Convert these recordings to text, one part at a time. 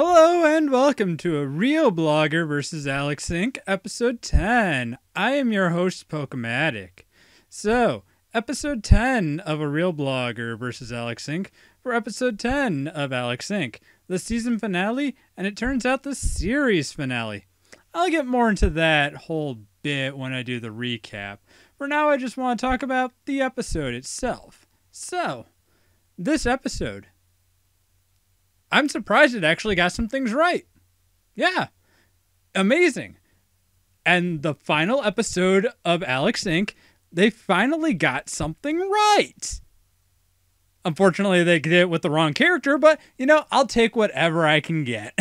Hello and welcome to A Real Blogger vs. Alex Inc., episode 10. I am your host, Pokematic. So, episode 10 of A Real Blogger vs. Alex Inc. for episode 10 of Alex Inc., the season finale, and it turns out the series finale. I'll get more into that whole bit when I do the recap. For now, I just want to talk about the episode itself. So, this episode, I'm surprised it actually got some things right. Yeah, amazing. And the final episode of Alex Inc., they finally got something right. Unfortunately, they did it with the wrong character, but, I'll take whatever I can get.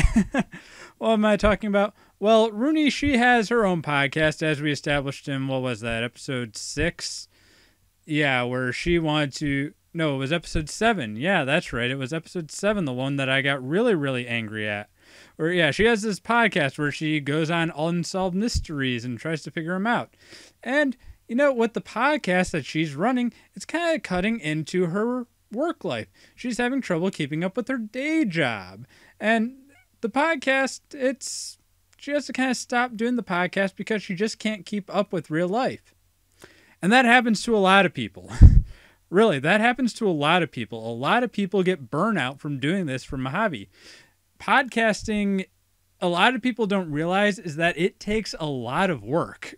What am I talking about? Well, Rooney, she has her own podcast, as we established in, what was that, episode 6? Yeah, where she wanted to... No, it was episode 7. Yeah, that's right. It was episode 7, the one that I got really, really angry at. Or yeah, she has this podcast where she goes on unsolved mysteries and tries to figure them out. And, with the podcast that she's running, it's kind of cutting into her work life. She's having trouble keeping up with her day job. And the podcast, she has to kind of stop doing the podcast because she just can't keep up with real life. And that happens to a lot of people. Really, that happens to a lot of people. A lot of people get burnout from doing this from a hobby. Podcasting, a lot of people don't realize is that it takes a lot of work.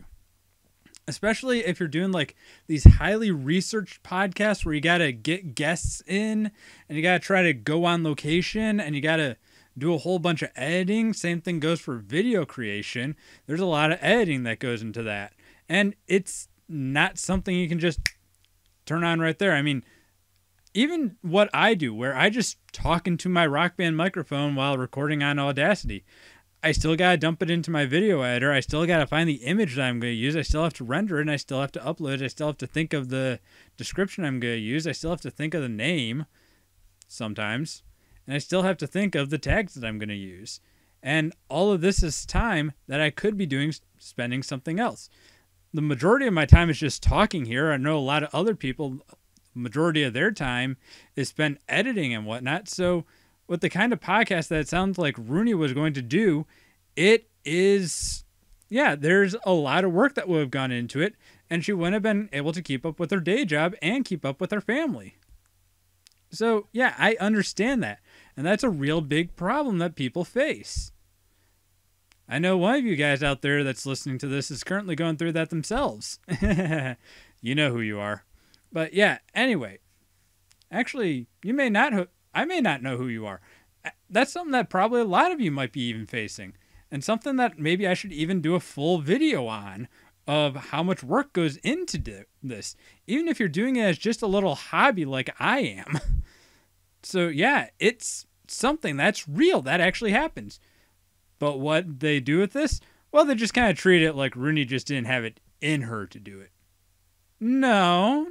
Especially if you're doing like these highly researched podcasts where you got to get guests in and you got to try to go on location and you got to do a whole bunch of editing. Same thing goes for video creation. There's a lot of editing that goes into that. And it's not something you can just turn on right there. I mean, even what I do, where I just talk into my Rock Band microphone while recording on Audacity, I still got to dump it into my video editor. I still got to find the image that I'm going to use. I still have to render it, and I still have to upload it. I still have to think of the description I'm going to use. I still have to think of the name sometimes, and I still have to think of the tags that I'm going to use. And all of this is time that I could be doing, spending something else. The majority of my time is just talking here. I know a lot of other people, majority of their time is spent editing and whatnot. So with the kind of podcast that it sounds like Rooney was going to do, it is, there's a lot of work that would have gone into it. And she wouldn't have been able to keep up with her day job and keep up with her family. So yeah, I understand that. And that's a real big problem that people face. I know one of you guys out there that's listening to this is currently going through that themselves. You know who you are. But yeah, anyway. Actually, I may not know who you are. That's something that probably a lot of you might be even facing. And something that maybe I should even do a full video on of how much work goes into this. Even if you're doing it as just a little hobby like I am. So yeah, it's something that's real. That actually happens. But what they do with this? Well, they just kind of treat it like Rooney just didn't have it in her to do it. No,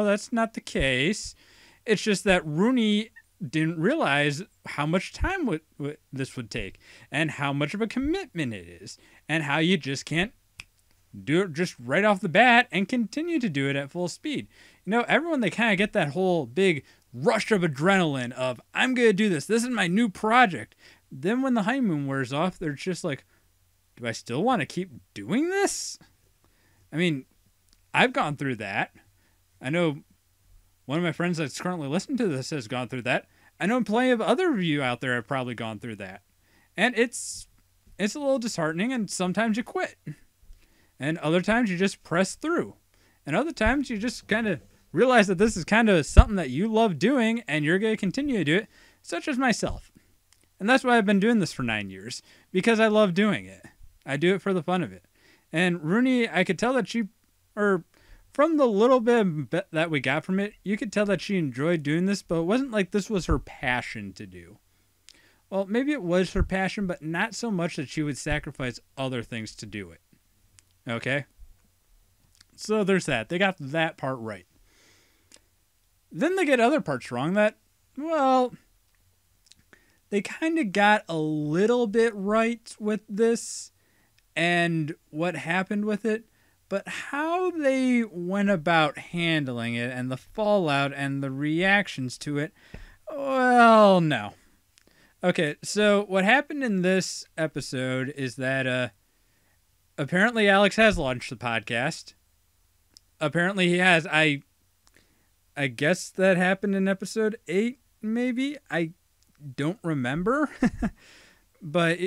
that's not the case. It's just that Rooney didn't realize how much time this would take and how much of a commitment it is and how you just can't do it just right off the bat and continue to do it at full speed. Everyone, they kind of get that whole big rush of adrenaline of, I'm going to do this. This is my new project. Then when the honeymoon wears off, they're just like, do I still want to keep doing this? I mean, I've gone through that. I know one of my friends that's currently listening to this has gone through that. I know plenty of other of you out there have probably gone through that. And it's a little disheartening, and sometimes you quit. And other times you just press through. And other times you just kind of realize that this is kind of something that you love doing and you're going to continue to do it, such as myself. And that's why I've been doing this for 9 years, because I love doing it. I do it for the fun of it. And Rooney, I could tell that from the little bit that we got from it, you could tell that she enjoyed doing this, but it wasn't like this was her passion to do. Well, maybe it was her passion, but not so much that she would sacrifice other things to do it. Okay? So there's that. They got that part right. Then they get other parts wrong that, well, they kind of got a little bit right with this and what happened with it, but how they went about handling it and the fallout and the reactions to it, well, no. Okay, so what happened in this episode is that apparently Alex has launched the podcast. Apparently he has. I guess that happened in episode 8, maybe. I don't remember. But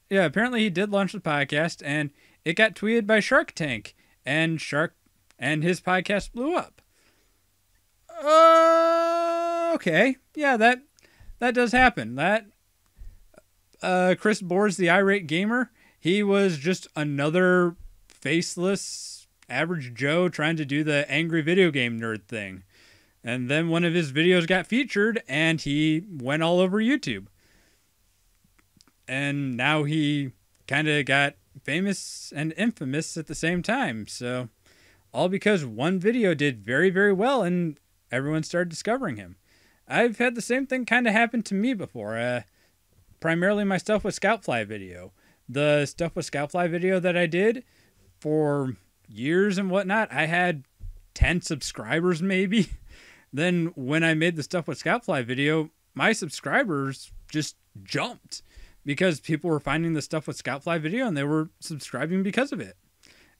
yeah, apparently he did launch the podcast, and it got tweeted by Shark Tank, and his podcast blew up. Okay, yeah, that does happen. That Chris Boers, the irate gamer, he was just another faceless average Joe trying to do the angry video game nerd thing. And then one of his videos got featured and he went all over YouTube. And now he kind of got famous and infamous at the same time. So all because one video did very, very well and everyone started discovering him. I've had the same thing kind of happen to me before. Primarily my Stuff with Scoutfly video. The Stuff with Scoutfly video that I did for years and whatnot, I had 10 subscribers maybe. Then when I made the Stuff with Scoutfly video, my subscribers just jumped because people were finding the Stuff with Scoutfly video and they were subscribing because of it.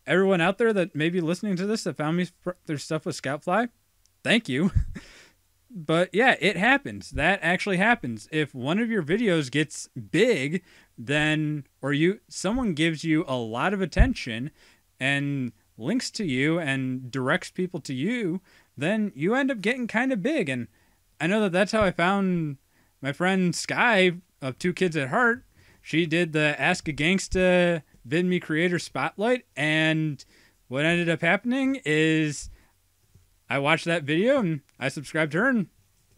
Everyone out there that may be listening to this that found me their Stuff with Scoutfly, thank you. But yeah, it happens. That actually happens. If one of your videos gets big, then someone gives you a lot of attention and links to you and directs people to you, then you end up getting kind of big. And I know that that's how I found my friend Sky of Two Kids at Heart. She did the Ask a Gangsta VidMe Creator Spotlight, and what ended up happening is I watched that video and I subscribed to her, and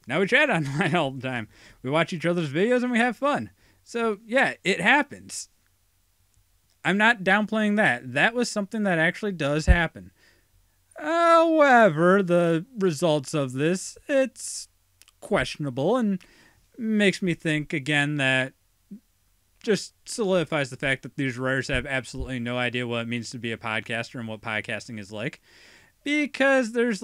now we chat online all the time. We watch each other's videos and we have fun. So yeah, it happens. I'm not downplaying that. That was something that actually does happen. However, the results of this, it's questionable and makes me think again that just solidifies the fact that these writers have absolutely no idea what it means to be a podcaster and what podcasting is like. Because there's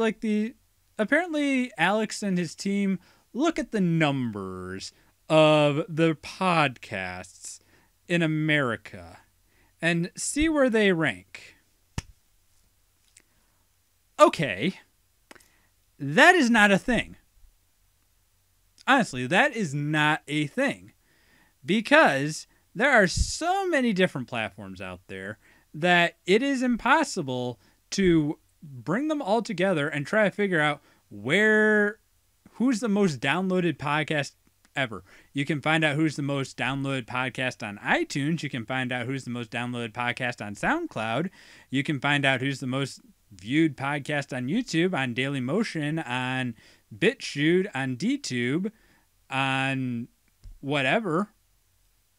apparently Alex and his team look at the numbers of the podcasts in America and see where they rank. Okay, that is not a thing. Honestly, that is not a thing. Because there are so many different platforms out there that it is impossible to bring them all together and try to figure out who's the most downloaded podcast ever. You can find out who's the most downloaded podcast on iTunes. You can find out who's the most downloaded podcast on SoundCloud. You can find out who's the most viewed podcast on YouTube, on Dailymotion, on BitChute, on DTube, on whatever.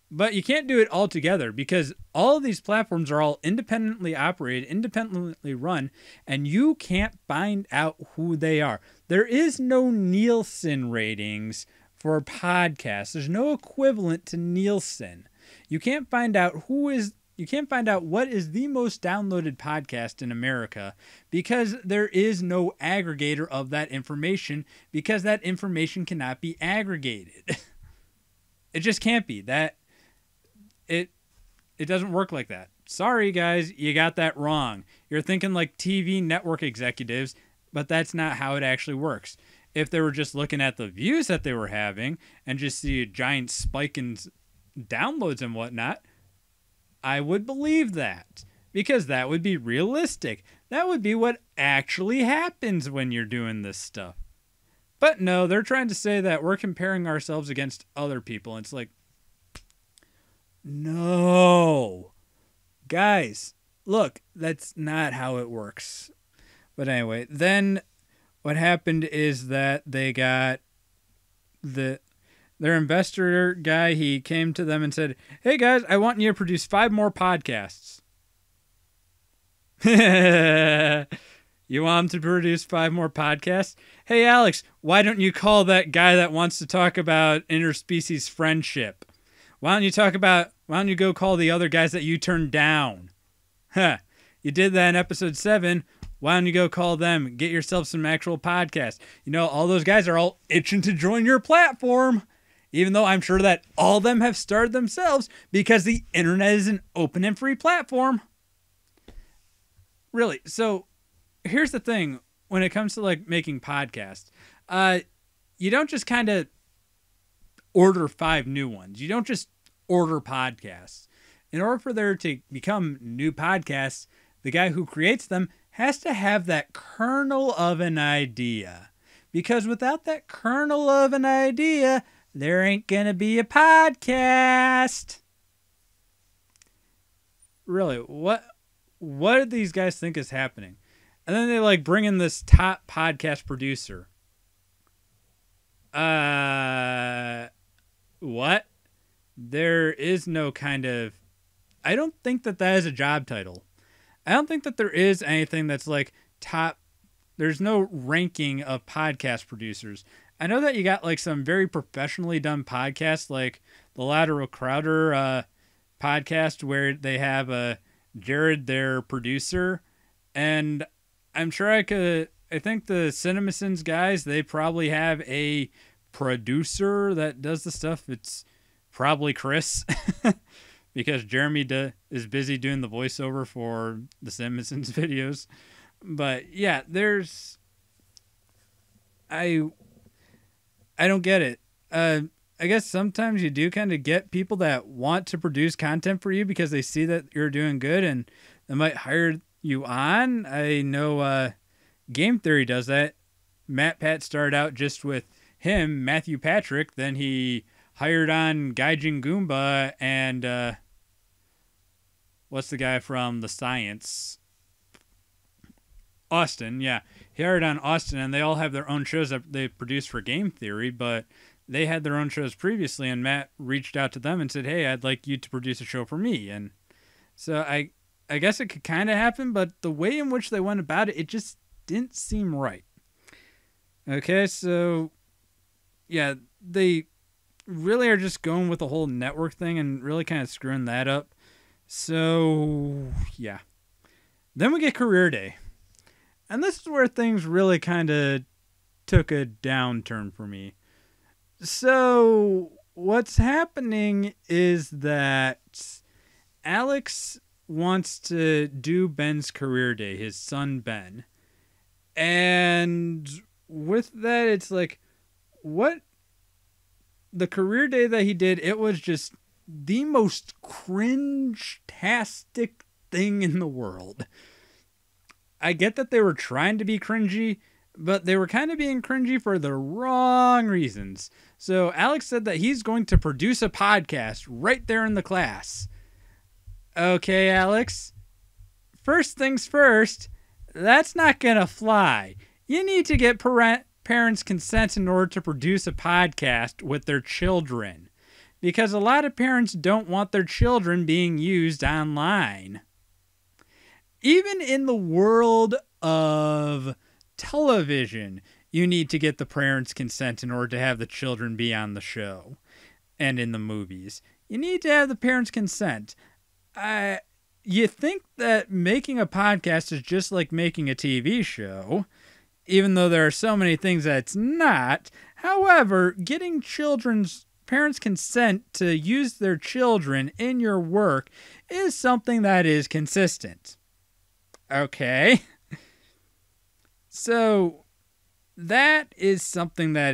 But you can't do it all together because all of these platforms are all independently operated, independently run, and you can't find out who they are. There is no Nielsen ratings for podcasts. There's no equivalent to Nielsen. You can't find out what is the most downloaded podcast in America because there is no aggregator of that information because that information cannot be aggregated. It just can't be. It doesn't work like that. Sorry, guys, you got that wrong. You're thinking like TV network executives, but that's not how it actually works. If they were just looking at the views that they were having and just see a giant spike in downloads and whatnot, I would believe that because that would be realistic. That would be what actually happens when you're doing this stuff. But no, they're trying to say that we're comparing ourselves against other people. It's like, no. Guys, look, that's not how it works. But anyway, then what happened is that they got their investor guy, he came to them and said, "Hey guys, I want you to produce 5 more podcasts." You want him to produce 5 more podcasts? Hey Alex, why don't you call that guy that wants to talk about interspecies friendship? Why don't you go call the other guys that you turned down? Huh. You did that in episode 7. Why don't you go call them? Get yourself some actual podcasts. You know, all those guys are all itching to join your platform. even though I'm sure that all of them have started themselves because the internet is an open and free platform. Really. So here's the thing when it comes to like making podcasts. You don't just kind of order 5 new ones. You don't just order podcasts. In order for there to become new podcasts, the guy who creates them has to have that kernel of an idea. Because without that kernel of an idea, there ain't gonna be a podcast. Really, what do these guys think is happening? And then they like bring in this top podcast producer. What? There is no kind of... I don't think that is a job title. I don't think that there is anything that's like top... There's no ranking of podcast producers. I know that you got like some very professionally done podcasts like the Lateral Crowder podcast where they have Jared, their producer. And I'm sure I think the CinemaSins guys, they probably have a producer that does the stuff. It's probably Chris because Jeremy is busy doing the voiceover for the CinemaSins videos. But yeah, I don't get it. I guess sometimes you do kind of get people that want to produce content for you because they see that you're doing good and they might hire you on. I know Game Theory does that. Matt Pat started out just with him, Matthew Patrick. Then he hired on Gaijin Goomba and what's the guy from The Science? Austin, yeah. He hired on Austin, and they all have their own shows that they produce for Game Theory, but they had their own shows previously, and Matt reached out to them and said, hey, I'd like you to produce a show for me. And so I guess it could kind of happen, but the way in which they went about it, it just didn't seem right. Okay, so yeah, they really are just going with the whole network thing and really kind of screwing that up. So, yeah. Then we get Career Day. And this is where things really kind of took a downturn for me. So, what's happening is that Alex wants to do Ben's Career Day, his son Ben. And with that, it's like, what? The Career Day that he did, it was just the most cringe-tastic thing in the world. I get that they were trying to be cringy, but they were kind of being cringy for the wrong reasons. So Alex said that he's going to produce a podcast right there in the class. Okay, Alex. First things first, that's not going to fly. You need to get parents' consent in order to produce a podcast with their children. Because a lot of parents don't want their children being used online. Even in the world of television, you need to get the parents' consent in order to have the children be on the show and in the movies. You need to have the parents' consent. You think that making a podcast is just like making a TV show, even though there are so many things that it's not. However, getting children's parents' consent to use their children in your work is something that is consistent. Okay. So that is something that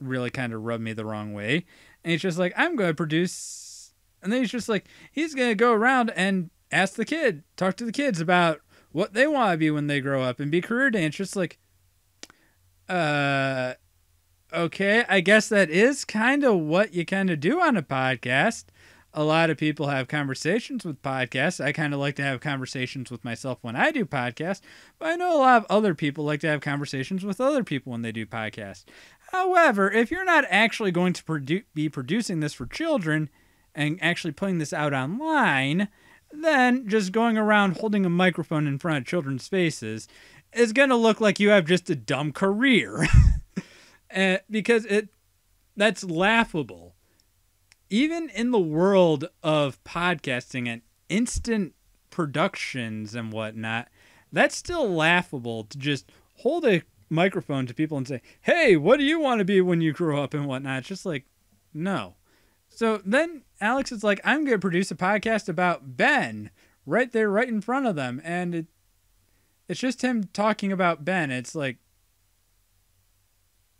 really kind of rubbed me the wrong way. And he's just like, I'm going to produce. And then he's just like, he's going to go around and talk to the kids about what they want to be when they grow up and be Career Day. And it's just like, okay, I guess that is kind of what you kind of do on a podcast. A lot of people have conversations with podcasts. I kind of like to have conversations with myself when I do podcasts, but I know a lot of other people like to have conversations with other people when they do podcasts. However, if you're not actually going to be producing this for children and actually putting this out online, then just going around holding a microphone in front of children's faces is going to look like you have just a dumb career. Because that's laughable. Even in the world of podcasting and instant productions and whatnot, that's still laughable to just hold a microphone to people and say, hey, what do you want to be when you grow up and whatnot? It's just like, no. So then Alex is like, I'm going to produce a podcast about Ben right there, right in front of them. And it's just him talking about Ben. It's like,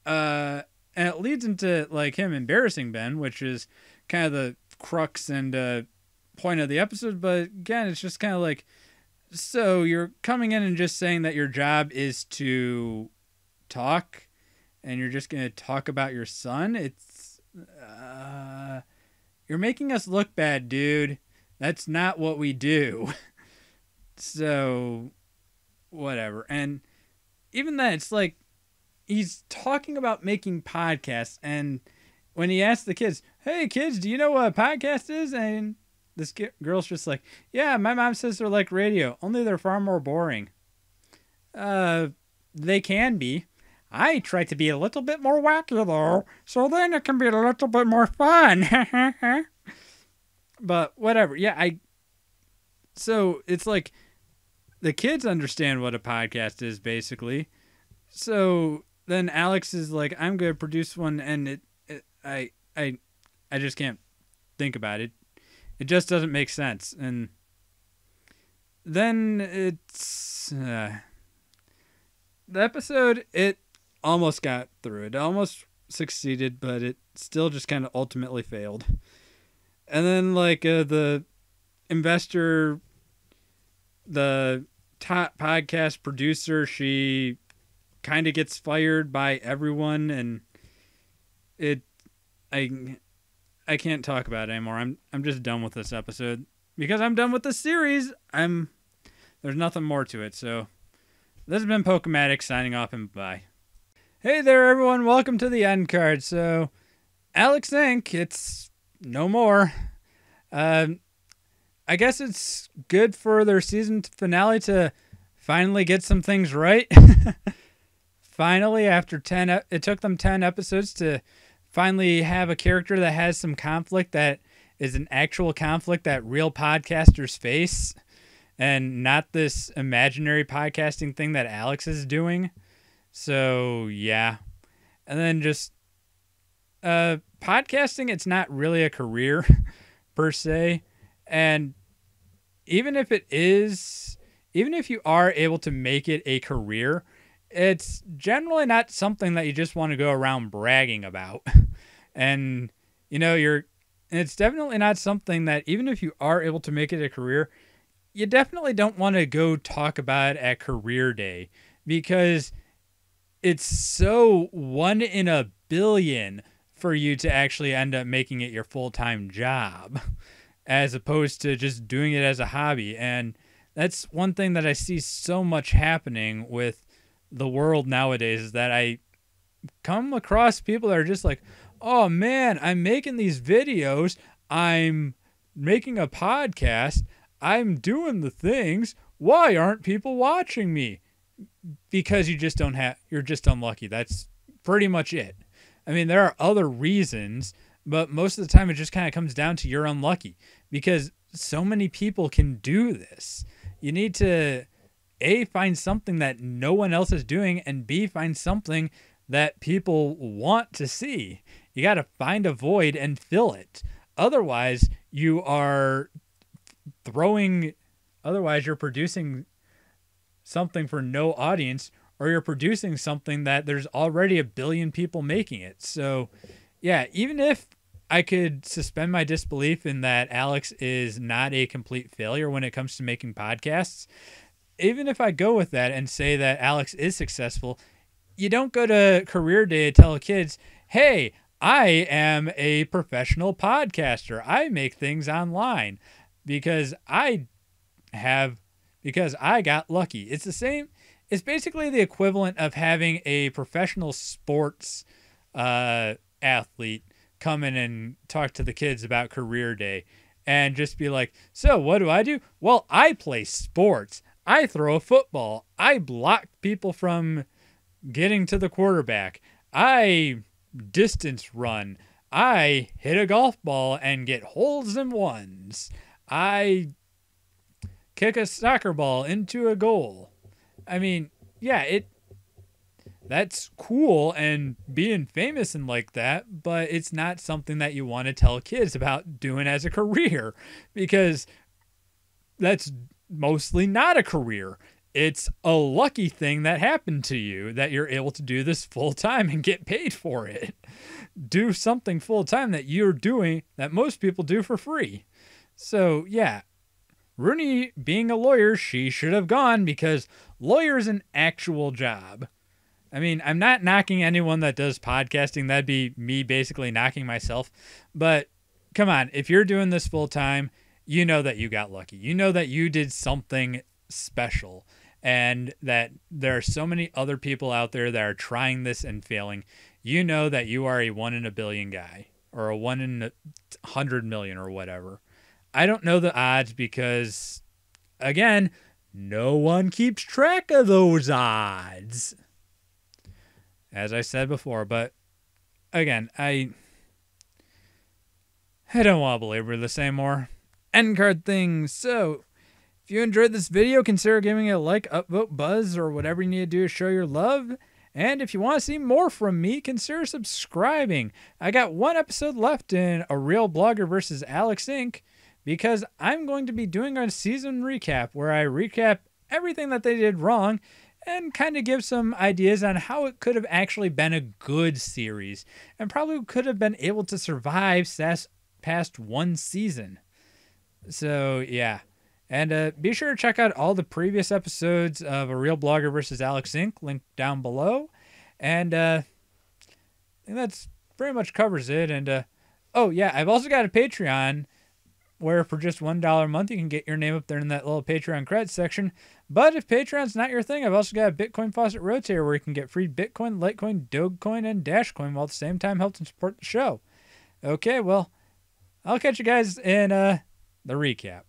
and it leads into like him embarrassing Ben, which is kind of the crux and point of the episode. But again, it's just kind of like, so you're coming in and just saying that your job is to talk and you're just going to talk about your son. It's, you're making us look bad, dude. That's not what we do. So whatever. And even then, it's like, he's talking about making podcasts, and when he asks the kids, hey kids, do you know what a podcast is? And this girl's just like, yeah, my mom says they're like radio, only they're far more boring. They can be. I try to be a little bit more wacky though, so then it can be a little bit more fun. But whatever. Yeah, so it's like the kids understand what a podcast is basically. So then Alex is like, I'm going to produce one, and I just can't think about it. It just doesn't make sense. And then it's the episode, it almost got through. It almost succeeded, but it still just kind of ultimately failed. And then like the investor, the top podcast producer, she kind of gets fired by everyone, and I can't talk about it anymore. I'm just done with this episode because I'm done with the series. There's nothing more to it. So this has been Pokematic signing off, and bye. Hey there, everyone. Welcome to the end card. So Alex Inc., it's no more. I guess it's good for their season finale to finally get some things right. Finally, after it took them 10 episodes to finally have a character that has some conflict that is an actual conflict that real podcasters face, and not this imaginary podcasting thing that Alex is doing. So, yeah. And then just podcasting, it's not really a career per se. And even if you are able to make it a career, it's generally not something that you just want to go around bragging about. And, it's definitely not something that, even if you are able to make it a career, you definitely don't want to go talk about it at career day, because it's so 1 in a billion for you to actually end up making it your full-time job, as opposed to just doing it as a hobby. And that's one thing that I see so much happening with the world nowadays, is that I come across people that are just like, oh man, I'm making these videos, I'm making a podcast, I'm doing the things, why aren't people watching me? Because you're just unlucky. That's pretty much it. I mean, there are other reasons, but most of the time it just kind of comes down to you're unlucky, because so many people can do this. You need to A, find something that no one else is doing, and B, find something that people want to see. You got to find a void and fill it. Otherwise, you're producing something for no audience, or you're producing something that there's already a billion people making it. So, yeah, even if I could suspend my disbelief in that Alex is not a complete failure when it comes to making podcasts, even if I go with that and say that Alex is successful, you don't go to career day to tell kids, hey, I am a professional podcaster. I make things online because I got lucky. It's the same. It's basically the equivalent of having a professional sports athlete come in and talk to the kids about career day and just be like, so what do I do? Well, I play sports. I throw a football. I block people from getting to the quarterback. I distance run. I hit a golf ball and get holes in ones. I kick a soccer ball into a goal. I mean, yeah, that's cool and being famous and like that, but it's not something that you want to tell kids about doing as a career, because that's mostly not a career. It's a lucky thing that happened to you that you're able to do this full time and get paid for it. Do something full time that you're doing that most people do for free. So, yeah, Rooney being a lawyer, she should have gone, because lawyer is an actual job. I mean, I'm not knocking anyone that does podcasting. That'd be me basically knocking myself. But come on, if you're doing this full time, you know that you got lucky. You know that you did something special, and that there are so many other people out there that are trying this and failing. You know that you are a 1 in a billion guy, or a 1 in 100 million, or whatever. I don't know the odds because, again, no one keeps track of those odds, as I said before. But again, I don't want to belabor this anymore. End card things. So, if you enjoyed this video, consider giving it a like, upvote, buzz, or whatever you need to do to show your love. And if you want to see more from me, consider subscribing. I got one episode left in A Real Blogger versus Alex Inc., because I'm going to be doing a season recap where I recap everything that they did wrong and kind of give some ideas on how it could have actually been a good series and probably could have been able to survive past one season. So, yeah. And be sure to check out all the previous episodes of A Real Blogger versus Alex Inc. linked down below. And I think that's pretty much covers it. And oh, yeah, I've also got a Patreon where for just $1 a month you can get your name up there in that little Patreon credits section. But if Patreon's not your thing, I've also got a Bitcoin Faucet Rotator where you can get free Bitcoin, Litecoin, Dogecoin, and Dashcoin while at the same time helping support the show. Okay, well, I'll catch you guys in the recap.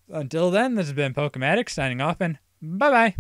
Until then, this has been Pokematic signing off, and bye-bye.